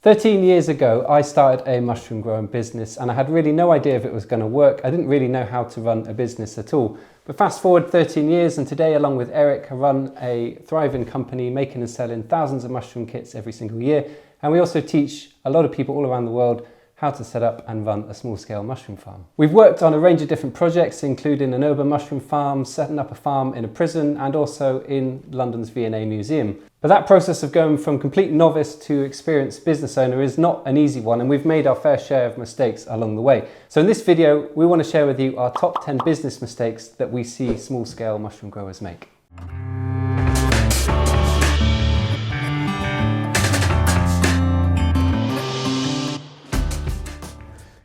13 years ago, I started a mushroom growing business and I had really no idea if it was going to work. I didn't really know how to run a business at all. But fast forward 13 years and today, along with Eric, I run a thriving company making and selling thousands of mushroom kits every single year. And we also teach a lot of people all around the world how to set up and run a small-scale mushroom farm. We've worked on a range of different projects, including an urban mushroom farm, setting up a farm in a prison, and also in London's V&A Museum. But that process of going from complete novice to experienced business owner is not an easy one, and we've made our fair share of mistakes along the way. So in this video, we want to share with you our top 10 business mistakes that we see small-scale mushroom growers make.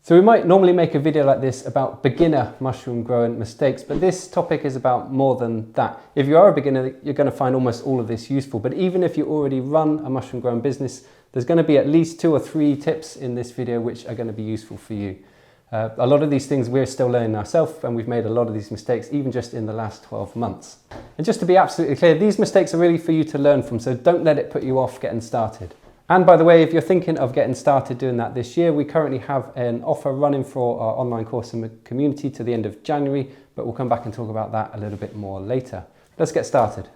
So we might normally make a video like this about beginner mushroom growing mistakes, but this topic is about more than that. If you are a beginner, you're going to find almost all of this useful, but even if you already run a mushroom growing business, there's going to be at least 2 or 3 tips in this video which are going to be useful for you. A lot of these things we're still learning ourselves, and we've made a lot of these mistakes even just in the last 12 months. And just to be absolutely clear, these mistakes are really for you to learn from, so don't let it put you off getting started. And by the way, if you're thinking of getting started doing that this year, we currently have an offer running for our online course in the community to the end of January, but we'll come back and talk about that a little bit more later. Let's get started.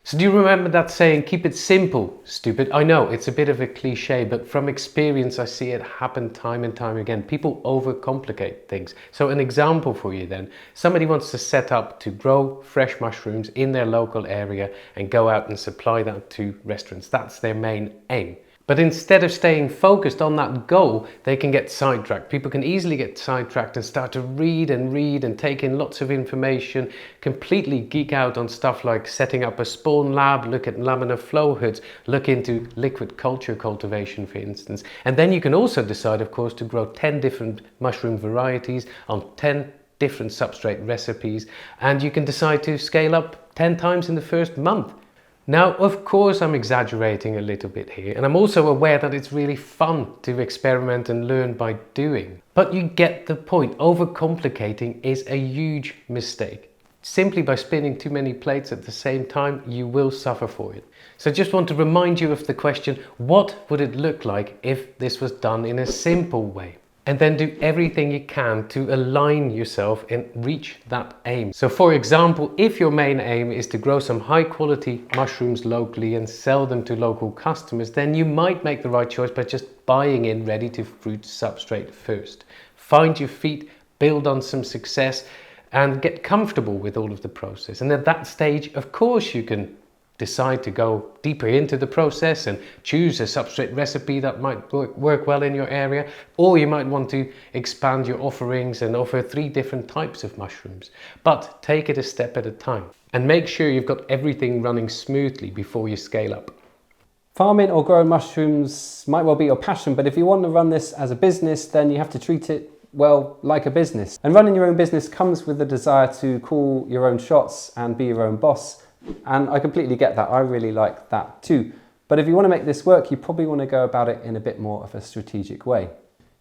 So do you remember that saying, keep it simple, stupid? I know it's a bit of a cliche, but from experience I see it happen time and time again. People overcomplicate things. So an example for you then, somebody wants to set up to grow fresh mushrooms in their local area and go out and supply that to restaurants. That's their main aim. But instead of staying focused on that goal, they can get sidetracked. People can easily get sidetracked and start to read and take in lots of information, completely geek out on stuff like setting up a spawn lab, look at laminar flow hoods, look into liquid culture cultivation, for instance. And then you can also decide, of course, to grow 10 different mushroom varieties on 10 different substrate recipes. And you can decide to scale up 10 times in the first month. Now, of course, I'm exaggerating a little bit here, and I'm also aware that it's really fun to experiment and learn by doing. But you get the point. Overcomplicating is a huge mistake. Simply by spinning too many plates at the same time, you will suffer for it. So I just want to remind you of the question, what would it look like if this was done in a simple way? And then do everything you can to align yourself and reach that aim. So for example, if your main aim is to grow some high quality mushrooms locally and sell them to local customers, then you might make the right choice by just buying in ready to fruit substrate first. Find your feet, build on some success and get comfortable with all of the process. And at that stage, of course, you can decide to go deeper into the process and choose a substrate recipe that might work well in your area, or you might want to expand your offerings and offer 3 different types of mushrooms. But take it a step at a time and make sure you've got everything running smoothly before you scale up. Farming or growing mushrooms might well be your passion, but if you want to run this as a business, then you have to treat it, well, like a business. And running your own business comes with the desire to call your own shots and be your own boss. And I completely get that. I really like that too. But if you want to make this work, you probably want to go about it in a bit more of a strategic way.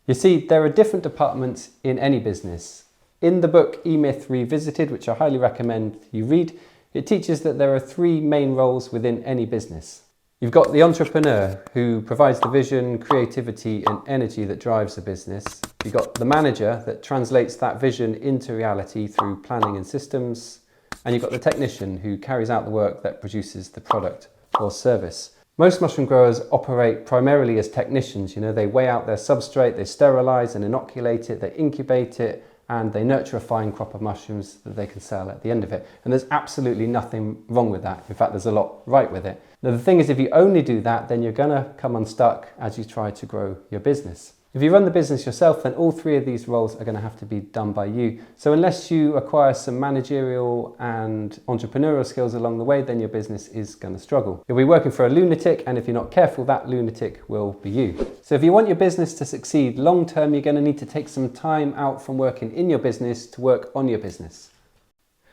You see, there are different departments in any business. In the book E-Myth Revisited, which I highly recommend you read, it teaches that there are 3 main roles within any business. You've got the entrepreneur, who provides the vision, creativity and energy that drives the business. You've got the manager that translates that vision into reality through planning and systems. And you've got the technician who carries out the work that produces the product or service. Most mushroom growers operate primarily as technicians. You know, they weigh out their substrate, they sterilize and inoculate it, they incubate it, and they nurture a fine crop of mushrooms that they can sell at the end of it. And there's absolutely nothing wrong with that. In fact, there's a lot right with it. Now, the thing is, if you only do that, then you're gonna come unstuck as you try to grow your business. If you run the business yourself, then all 3 of these roles are going to have to be done by you. So unless you acquire some managerial and entrepreneurial skills along the way, then your business is going to struggle. You'll be working for a lunatic, and if you're not careful, that lunatic will be you. So if you want your business to succeed long term, you're going to need to take some time out from working in your business to work on your business.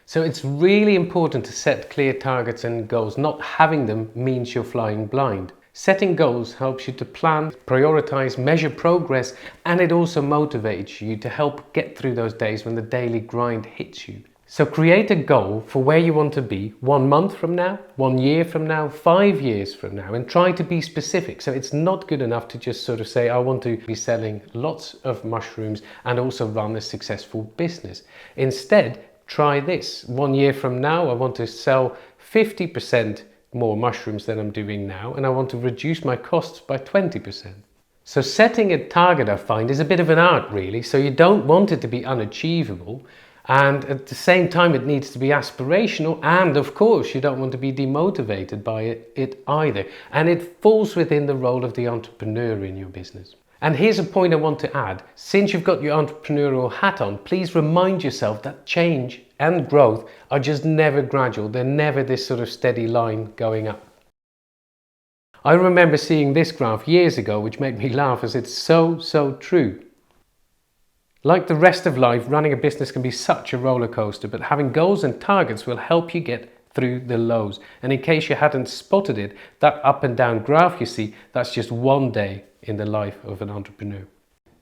So it's really important to set clear targets and goals. Not having them means you're flying blind. Setting goals helps you to plan, prioritize, measure progress, and it also motivates you to help get through those days when the daily grind hits you. So create a goal for where you want to be 1 month from now, 1 year from now, 5 years from now, and try to be specific. So it's not good enough to just sort of say, I want to be selling lots of mushrooms and also run a successful business. Instead, try this. 1 year from now, I want to sell 50% more mushrooms than I'm doing now, and I want to reduce my costs by 20%. So setting a target, I find, is a bit of an art, really. So you don't want it to be unachievable. And at the same time, it needs to be aspirational. And of course, you don't want to be demotivated by it either. And it falls within the role of the entrepreneur in your business. And here's a point I want to add. Since you've got your entrepreneurial hat on, please remind yourself that change and growth are just never gradual. They're never this sort of steady line going up. I remember seeing this graph years ago, which made me laugh as it's so true. Like the rest of life, running a business can be such a roller coaster, but having goals and targets will help you get through the lows. And in case you hadn't spotted it, that up and down graph you see, that's just one day in the life of an entrepreneur.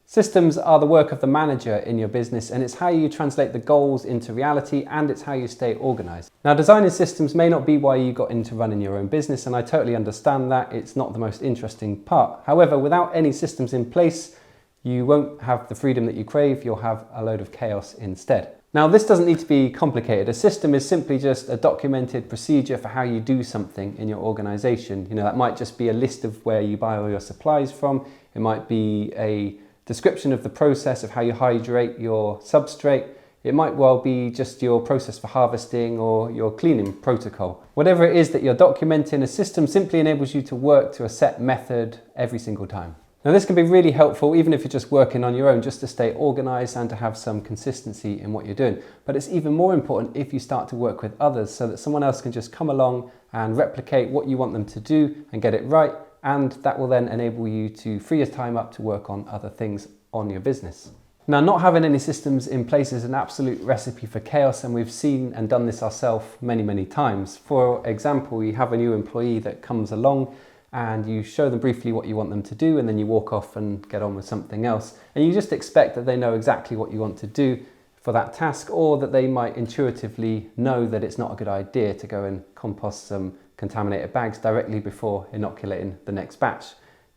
Systems are the work of the manager in your business, and it's how you translate the goals into reality, and it's how you stay organized. Now, designing systems may not be why you got into running your own business, and I totally understand that. It's not the most interesting part. However, without any systems in place, you won't have the freedom that you crave, you'll have a load of chaos instead. Now, this doesn't need to be complicated. A system is simply just a documented procedure for how you do something in your organization. You know, that might just be a list of where you buy all your supplies from. It might be a description of the process of how you hydrate your substrate. It might well be just your process for harvesting or your cleaning protocol. Whatever it is that you're documenting, a system simply enables you to work to a set method every single time. Now, this can be really helpful even if you're just working on your own, just to stay organized and to have some consistency in what you're doing. But it's even more important if you start to work with others, so that someone else can just come along and replicate what you want them to do and get it right. And that will then enable you to free your time up to work on other things on your business. Now, not having any systems in place is an absolute recipe for chaos, and we've seen and done this ourselves many times. For example, you have a new employee that comes along and you show them briefly what you want them to do, and then you walk off and get on with something else. And you just expect that they know exactly what you want to do for that task, or that they might intuitively know that it's not a good idea to go and compost some contaminated bags directly before inoculating the next batch.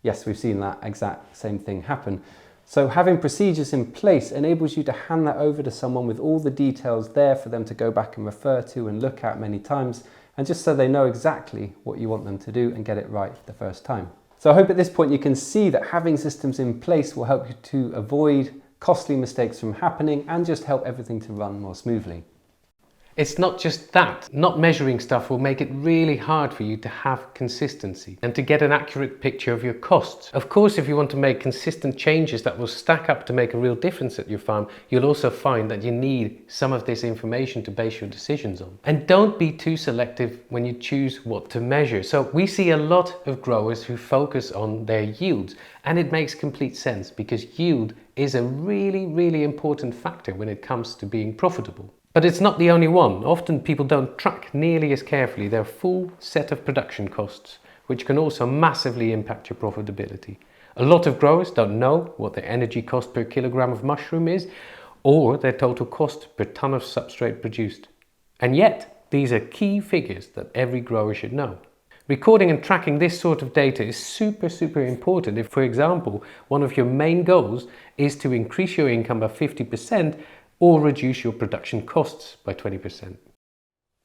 Yes, we've seen that exact same thing happen. So having procedures in place enables you to hand that over to someone with all the details there for them to go back and refer to and look at many times, and just so they know exactly what you want them to do and get it right the first time. So I hope at this point you can see that having systems in place will help you to avoid costly mistakes from happening and just help everything to run more smoothly. It's not just that. Not measuring stuff will make it really hard for you to have consistency and to get an accurate picture of your costs. Of course, if you want to make consistent changes that will stack up to make a real difference at your farm, you'll also find that you need some of this information to base your decisions on. And don't be too selective when you choose what to measure. So we see a lot of growers who focus on their yields, and it makes complete sense because yield is a really important factor when it comes to being profitable. But it's not the only one. Often people don't track nearly as carefully their full set of production costs, which can also massively impact your profitability. A lot of growers don't know what their energy cost per kilogram of mushroom is, or their total cost per ton of substrate produced. And yet, these are key figures that every grower should know. Recording and tracking this sort of data is super important if, for example, one of your main goals is to increase your income by 50%, or reduce your production costs by 20%.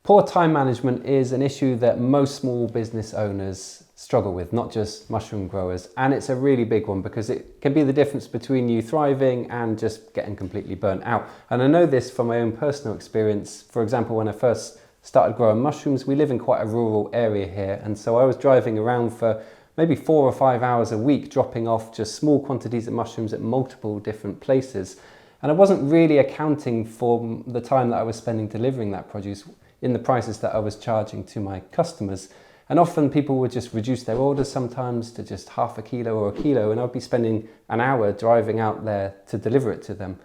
Poor time management is an issue that most small business owners struggle with, not just mushroom growers. And it's a really big one because it can be the difference between you thriving and just getting completely burnt out. And I know this from my own personal experience. For example, when I first started growing mushrooms, we live in quite a rural area here. And so I was driving around for maybe 4 or 5 hours a week, dropping off just small quantities of mushrooms at multiple different places. And I wasn't really accounting for the time that I was spending delivering that produce in the prices that I was charging to my customers. And often people would just reduce their orders sometimes to just half a kilo or a kilo, and I'd be spending an hour driving out there to deliver it to them.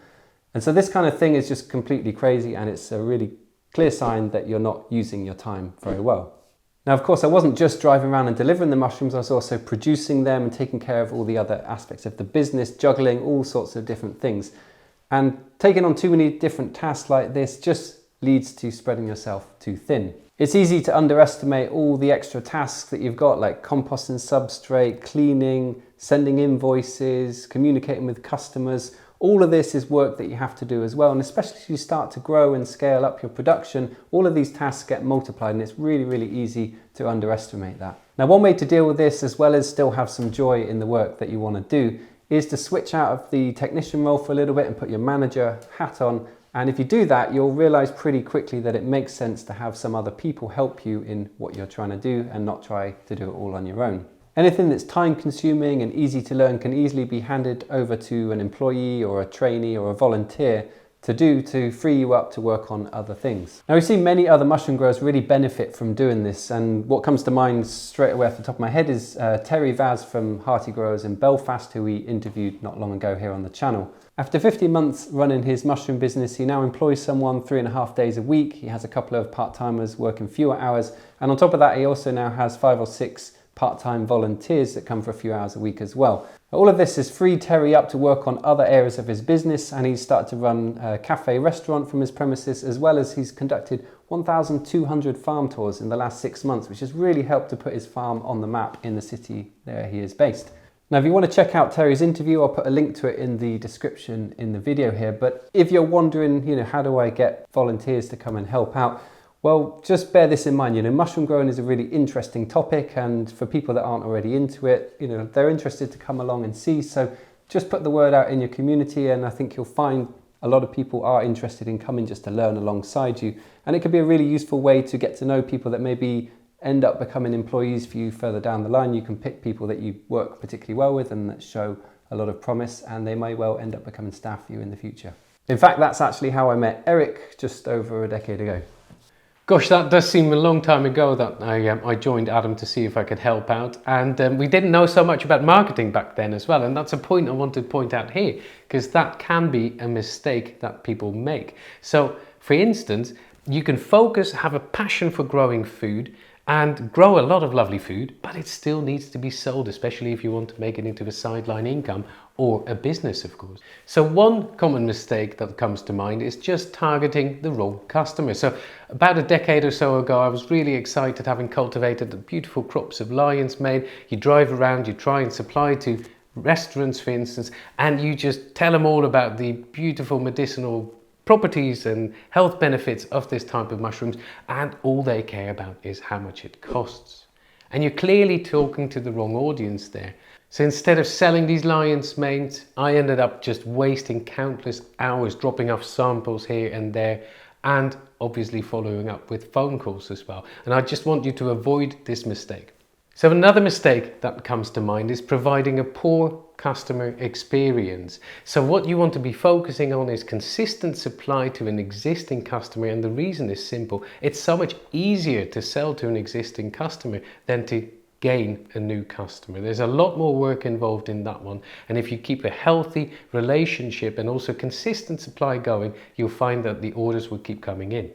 And so this kind of thing is just completely crazy, and it's a really clear sign that you're not using your time very well. Now, of course, I wasn't just driving around and delivering the mushrooms, I was also producing them and taking care of all the other aspects of the business, juggling all sorts of different things. And taking on too many different tasks like this just leads to spreading yourself too thin. It's easy to underestimate all the extra tasks that you've got, like composting substrate, cleaning, sending invoices, communicating with customers. All of this is work that you have to do as well, and especially as you start to grow and scale up your production, all of these tasks get multiplied, and it's really, really easy to underestimate that. Now, one way to deal with this, as well as still have some joy in the work that you want to do, is to switch out of the technician role for a little bit and put your manager hat on. And if you do that, you'll realize pretty quickly that it makes sense to have some other people help you in what you're trying to do and not try to do it all on your own. Anything that's time consuming and easy to learn can easily be handed over to an employee or a trainee or a volunteer to do, to free you up to work on other things. Now, we've seen many other mushroom growers really benefit from doing this, and what comes to mind straight away off the top of my head is Terry Vaz from Hearty Growers in Belfast, who we interviewed not long ago here on the channel. After 15 months running his mushroom business, he now employs someone 3.5 days a week. He has a couple of part-timers working fewer hours, and on top of that, he also now has 5 or 6 part-time volunteers that come for a few hours a week as well. All of this has freed Terry up to work on other areas of his business, and he's started to run a cafe restaurant from his premises, as well as he's conducted 1,200 farm tours in the last 6 months, which has really helped to put his farm on the map in the city where he is based. Now, if you want to check out Terry's interview, I'll put a link to it in the description in the video here. But if you're wondering, how do I get volunteers to come and help out? Well, just bear this in mind, mushroom growing is a really interesting topic, and for people that aren't already into it, they're interested to come along and see. So just put the word out in your community, and I think you'll find a lot of people are interested in coming just to learn alongside you. And it could be a really useful way to get to know people that maybe end up becoming employees for you further down the line. You can pick people that you work particularly well with and that show a lot of promise, and they may well end up becoming staff for you in the future. In fact, that's actually how I met Eric just over a decade ago. Gosh, that does seem a long time ago that I joined Adam to see if I could help out, and we didn't know so much about marketing back then as well, and that's a point I want to point out here, because that can be a mistake that people make. So, for instance, you can focus, have a passion for growing food, and grow a lot of lovely food, but it still needs to be sold, especially if you want to make it into a sideline income or a business, of course. So one common mistake that comes to mind is just targeting the wrong customer. So about a decade or so ago, I was really excited, having cultivated the beautiful crops of lion's mane. You drive around, you try and supply to restaurants, for instance, and you just tell them all about the beautiful medicinal properties and health benefits of this type of mushrooms, and all they care about is how much it costs. And you're clearly talking to the wrong audience there. So instead of selling these lion's manes, I ended up just wasting countless hours dropping off samples here and there, and obviously following up with phone calls as well. And I just want you to avoid this mistake. So another mistake that comes to mind is providing a poor customer experience. So what you want to be focusing on is consistent supply to an existing customer, and the reason is simple. It's so much easier to sell to an existing customer than to gain a new customer. There's a lot more work involved in that one, and if you keep a healthy relationship and also consistent supply going, you'll find that the orders will keep coming in.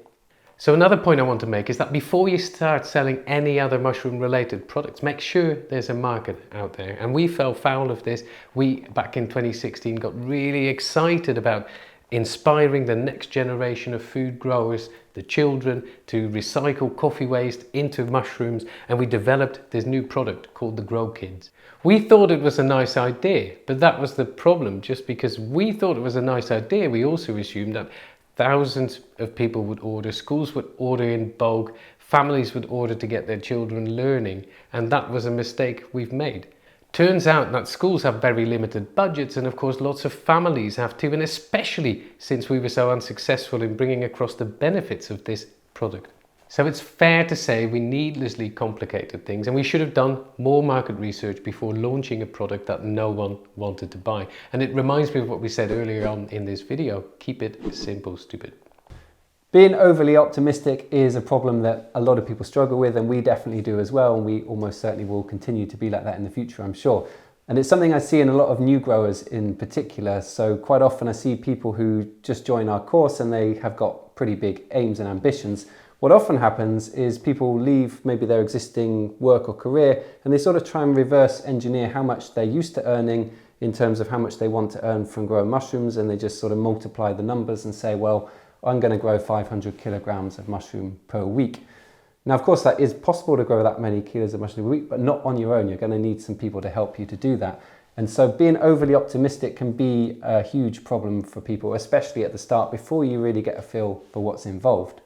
So another point I want to make is that before you start selling any other mushroom related products, make sure there's a market out there. And we fell foul of this. We, back in 2016, got really excited about inspiring the next generation of food growers, the children, to recycle coffee waste into mushrooms. And we developed this new product called the GroKids. We thought it was a nice idea, but that was the problem. Just because we thought it was a nice idea, we also assumed that thousands of people would order, schools would order in bulk, families would order to get their children learning, and that was a mistake we've made. Turns out that schools have very limited budgets, and of course lots of families have too, and especially since we were so unsuccessful in bringing across the benefits of this product. So it's fair to say we needlessly complicated things, and we should have done more market research before launching a product that no one wanted to buy. And it reminds me of what we said earlier on in this video: keep it simple, stupid. Being overly optimistic is a problem that a lot of people struggle with, and we definitely do as well, and we almost certainly will continue to be like that in the future, I'm sure. And it's something I see in a lot of new growers in particular. So quite often I see people who just join our course and they have got pretty big aims and ambitions. What often happens is people leave maybe their existing work or career, and they sort of try and reverse engineer how much they're used to earning in terms of how much they want to earn from growing mushrooms, and they just sort of multiply the numbers and say, well, I'm going to grow 500 kilograms of mushroom per week. Now, of course, that is possible to grow that many kilos of mushroom a week, but not on your own. You're going to need some people to help you to do that. And so being overly optimistic can be a huge problem for people, especially at the start, before you really get a feel for what's involved.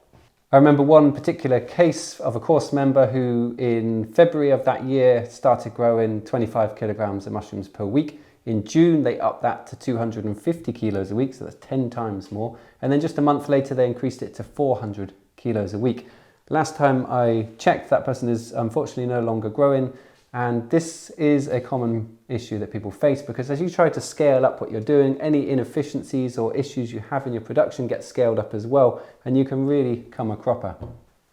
I remember one particular case of a course member who in February of that year started growing 25 kilograms of mushrooms per week. In June, they upped that to 250 kilos a week, so that's 10 times more. And then just a month later, they increased it to 400 kilos a week. Last time I checked, that person is unfortunately no longer growing. And this is a common issue that people face, because as you try to scale up what you're doing, any inefficiencies or issues you have in your production get scaled up as well, and you can really come a cropper.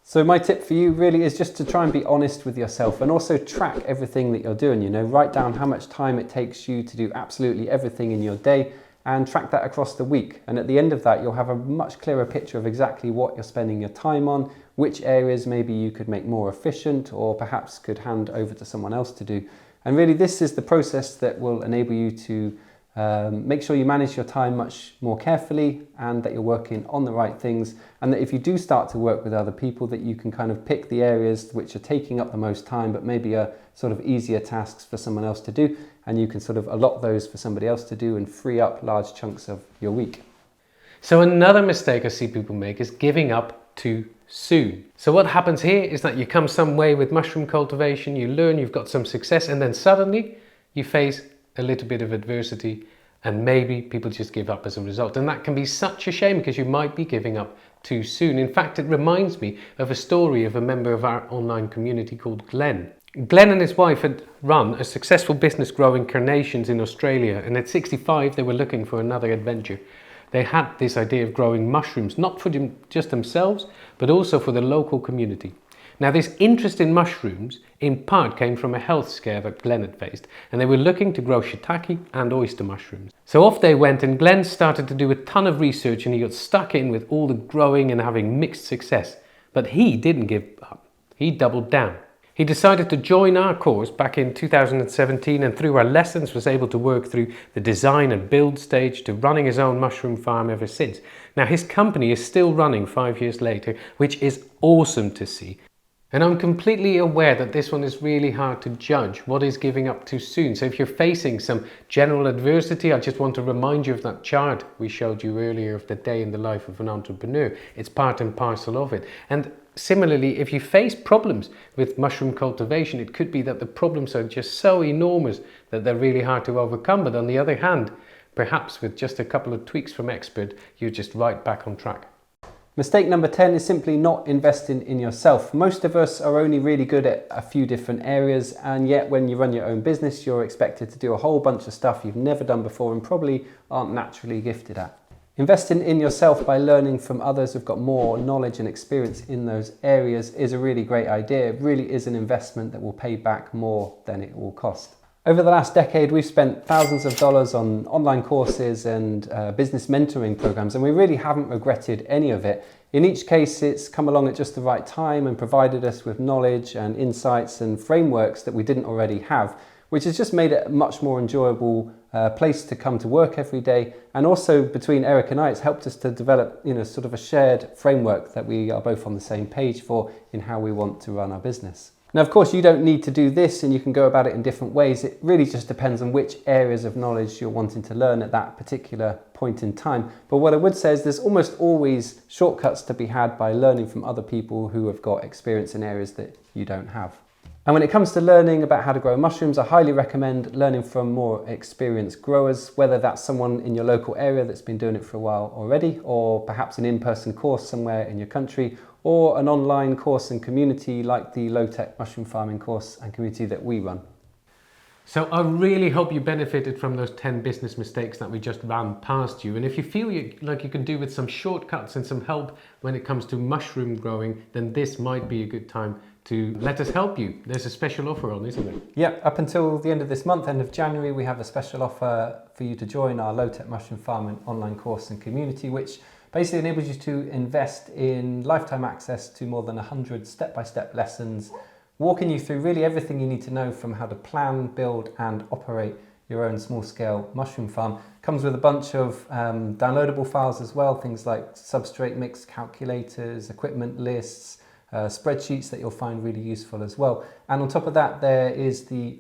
So my tip for you really is just to try and be honest with yourself, and also track everything that you're doing. Write down how much time it takes you to do absolutely everything in your day, and track that across the week. And at the end of that, you'll have a much clearer picture of exactly what you're spending your time on, which areas maybe you could make more efficient or perhaps could hand over to someone else to do. And really this is the process that will enable you to make sure you manage your time much more carefully, and that you're working on the right things, and that if you do start to work with other people, that you can kind of pick the areas which are taking up the most time but maybe are sort of easier tasks for someone else to do, and you can sort of allot those for somebody else to do and free up large chunks of your week. So another mistake I see people make is giving up too soon. So what happens here is that you come some way with mushroom cultivation, you learn, you've got some success, and then suddenly you face a little bit of adversity, and maybe people just give up as a result. And that can be such a shame, because you might be giving up too soon. In fact, it reminds me of a story of a member of our online community called Glenn. Glenn and his wife had run a successful business growing carnations in Australia, and at 65 they were looking for another adventure. They had this idea of growing mushrooms, not for just themselves, but also for the local community. Now, this interest in mushrooms in part came from a health scare that Glenn had faced, and they were looking to grow shiitake and oyster mushrooms. So off they went, and Glenn started to do a ton of research, and he got stuck in with all the growing and having mixed success. But he didn't give up. He doubled down. He decided to join our course back in 2017, and through our lessons was able to work through the design and build stage to running his own mushroom farm ever since. Now, his company is still running 5 years later, which is awesome to see. And I'm completely aware that this one is really hard to judge. What is giving up too soon? So if you're facing some general adversity, I just want to remind you of that chart we showed you earlier of the day in the life of an entrepreneur. It's part and parcel of it. And similarly, if you face problems with mushroom cultivation, it could be that the problems are just so enormous that they're really hard to overcome. But on the other hand, perhaps with just a couple of tweaks from expert, you're just right back on track. Mistake number 10 is simply not investing in yourself. Most of us are only really good at a few different areas, and yet when you run your own business, you're expected to do a whole bunch of stuff you've never done before and probably aren't naturally gifted at. Investing in yourself by learning from others who've got more knowledge and experience in those areas is a really great idea. It really is an investment that will pay back more than it will cost. Over the last decade, we've spent thousands of dollars on online courses and business mentoring programs, and we really haven't regretted any of it. In each case, it's come along at just the right time and provided us with knowledge and insights and frameworks that we didn't already have, which has just made it a much more enjoyable place to come to work every day. And also between Eric and I, it's helped us to develop, sort of a shared framework that we are both on the same page for in how we want to run our business. Now, of course, you don't need to do this, and you can go about it in different ways. It really just depends on which areas of knowledge you're wanting to learn at that particular point in time. But what I would say is there's almost always shortcuts to be had by learning from other people who have got experience in areas that you don't have. And when it comes to learning about how to grow mushrooms, I highly recommend learning from more experienced growers, whether that's someone in your local area that's been doing it for a while already, or perhaps an in-person course somewhere in your country, or an online course and community like the low-tech mushroom farming course and community that we run. So I really hope you benefited from those 10 business mistakes that we just ran past you. And if you feel like you can do with some shortcuts and some help when it comes to mushroom growing, then this might be a good time to let us help you. There's a special offer on, isn't there? Yeah, up until the end of this month, end of January, we have a special offer for you to join our low-tech mushroom farming online course and community, which basically enables you to invest in lifetime access to more than 100 step-by-step lessons, walking you through really everything you need to know from how to plan, build and operate your own small-scale mushroom farm. Comes with a bunch of downloadable files as well, things like substrate mix calculators, equipment lists, spreadsheets that you'll find really useful as well. And on top of that, there is the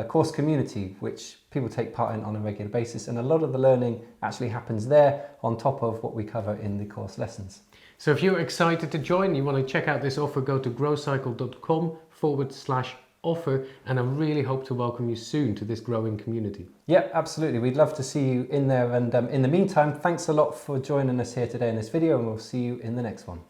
course community, which people take part in on a regular basis, and a lot of the learning actually happens there on top of what we cover in the course lessons. So if you're excited to join, you want to check out this offer, go to grocycle.com/offer, and I really hope to welcome you soon to this growing community. Yeah, absolutely. We'd love to see you in there. And in the meantime, thanks a lot for joining us here today in this video, and we'll see you in the next one.